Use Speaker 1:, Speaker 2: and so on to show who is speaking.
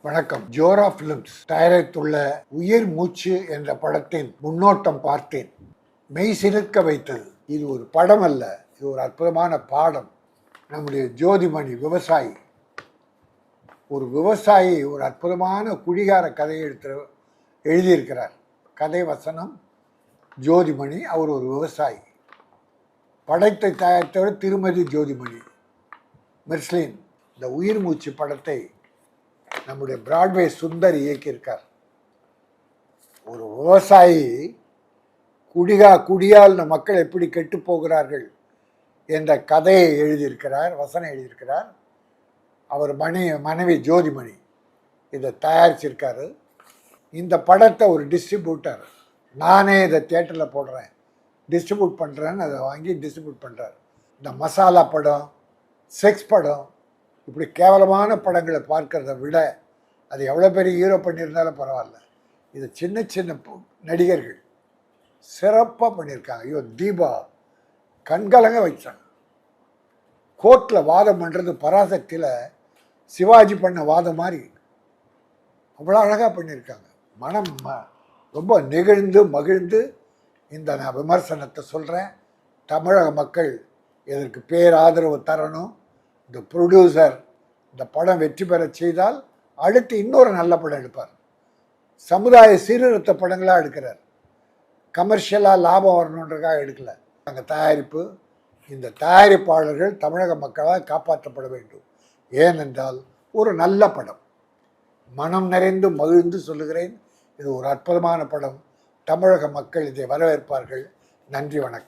Speaker 1: வணக்கம். ஜோரா பிலிம்ஸ் தயாரித்துள்ள உயிர் மூச்சு என்ற படத்தின் முன்னோட்டம் பார்த்தேன். மெய் சிலிர்க்க வைத்தது. இது ஒரு படம் அல்ல, இது ஒரு அற்புதமான பாடம். நம்முடைய ஜோதிமணி விவசாயி, ஒரு விவசாயி ஒரு அற்புதமான குடிகார கதையை எழுதியிருக்கிறார். கதை வசனம் ஜோதிமணி. அவர் ஒரு விவசாயி. படத்தை தயாரித்தவர் திருமதி ஜோதிமணி மெர்ஸ்லின். இந்த உயிர் மூச்சு படத்தை நம்முடைய பிராட்வே சுந்தர் இயக்கியிருக்கார். ஒரு விவசாயி குடியால் மக்கள் எப்படி கெட்டு போகிறார்கள் என்ற கதையை எழுதியிருக்கிறார், வசனம் எழுதியிருக்கிறார். அவர் மனைவி ஜோதிமணி இதை தயாரிச்சிருக்காரு. இந்த படத்தை ஒரு டிஸ்ட்ரிபியூட்டர், நானே இதை தியேட்டரில் போடுறேன், டிஸ்ட்ரிபியூட் பண்ணுறேன்னு அதை வாங்கி டிஸ்ட்ரிபியூட் பண்ணுறார். இந்த மசாலா படம், செக்ஸ் படம், இப்படி கேவலமான படங்களை பார்க்கறத விட அது எவ்வளோ பெரிய ஹீரோ பண்ணியிருந்தாலும் பரவாயில்ல. இது சின்ன சின்ன நடிகர்கள் சிறப்பாக பண்ணியிருக்காங்க. ஐயோ, தீபா கண்கலங்க வச்சாங்க. கோர்ட்டில் வாதம் பண்ணுறது பராசக்தியில் சிவாஜி பண்ண வாதம் மாதிரி அவ்வளோ அழகாக பண்ணியிருக்காங்க. மனம் ரொம்ப நெகிழ்ந்து மகிழ்ந்து இந்த நான் விமர்சனத்தை சொல்கிறேன். தமிழக மக்கள் இதற்கு பேராதரவு தரணும். இந்த ப்ரொடியூசர் இந்த படம் வெற்றி பெற செய்தால் அடுத்து இன்னொரு நல்ல படம் எடுப்பார். சமுதாய சீர்திருத்த படங்களாக எடுக்கிறார். கமர்ஷியலாக லாபம் வரணுன்றக்காக எடுக்கலை. அங்கே தயாரிப்பு, இந்த தயாரிப்பாளர்கள் தமிழக மக்களால் காப்பாற்றப்பட வேண்டும். ஏனென்றால் ஒரு நல்ல படம். மனம் நிறைந்து மகிழ்ந்து சொல்லுகிறேன், இது ஒரு அற்புதமான படம். தமிழக மக்கள் இதை வரவேற்பார்கள். நன்றி, வணக்கம்.